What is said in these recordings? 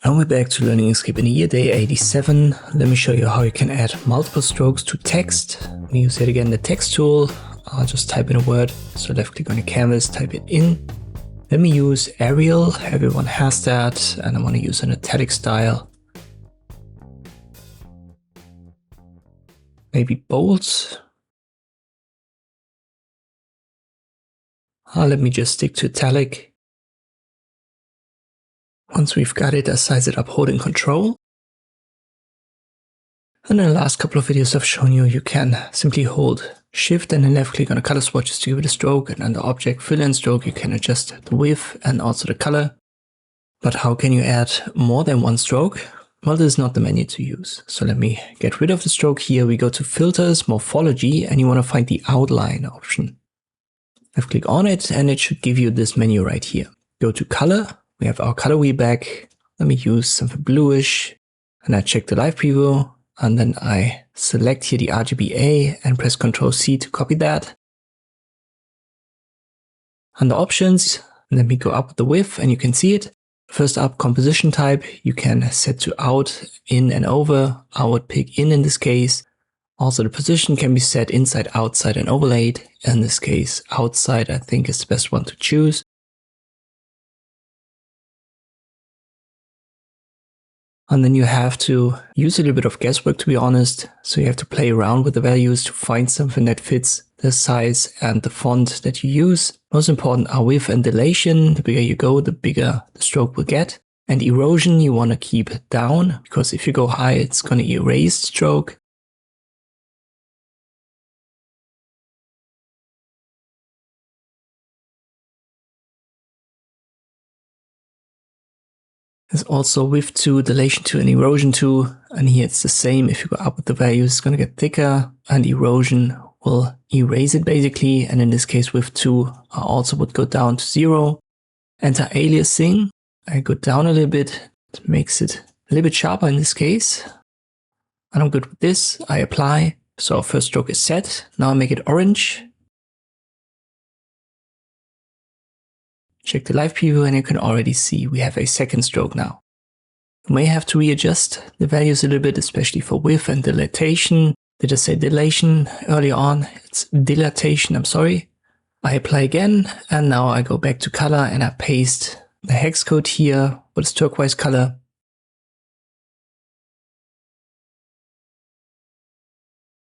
And we're back to learning Inkscape in year day 87. Let me show you how you can add multiple strokes to text. We use yet again the text tool. I'll just type in a word. So left click on the canvas, type it in. Let me use Arial. Everyone has that. And I want to use an italic style. Maybe bold. Let me just stick to italic. Once we've got it, I size it up holding Control. And in the last couple of videos I've shown you, you can simply hold Shift and then left click on the color swatches to give it a stroke, and under Object, Fill and Stroke you can adjust the width and also the color. But how can you add more than one stroke? Well, this is not the menu to use. So let me get rid of the stroke here. We go to Filters, Morphology, and you want to find the Outline option. Left click on it and it should give you this menu right here. Go to Color. We have our color wheel back. Let me use something bluish, and I check the live preview, and then I select here the RGBA and press Ctrl C to copy that. Under Options, let me go up with the width and you can see it. First up, composition type, you can set to out, in and over. I would pick in this case. Also the position can be set inside, outside and overlaid. In this case, outside I think is the best one to choose. And then you have to use a little bit of guesswork, to be honest. So you have to play around with the values to find something that fits the size and the font that you use. Most important are width and dilation. The bigger you go, the bigger the stroke will get. And erosion you want to keep down, because if you go high, it's going to erase the stroke. There's also width 2, dilation 2 and erosion 2. And here it's the same. If you go up with the values, it's going to get thicker, and erosion will erase it basically. And in this case, width 2 I also would go down to 0. Anti-aliasing, I go down a little bit. It makes it a little bit sharper in this case. And I'm good with this. I apply. So our first stroke is set. Now I make it orange. Check the live preview and you can already see we have a second stroke now. You may have to readjust the values a little bit, especially for width and dilatation. Did I say dilation earlier on? It's dilatation, I'm sorry. I apply again, and now I go back to color and I paste the hex code here with this turquoise color.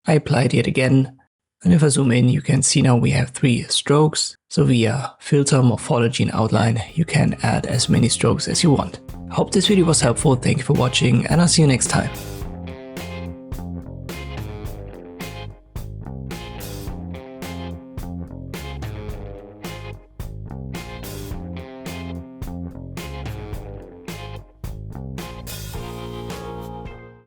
I apply it yet again. And if I zoom in, you can see now we have 3 strokes. So via filter, morphology and outline, you can add as many strokes as you want. I hope this video was helpful. Thank you for watching and I'll see you next time.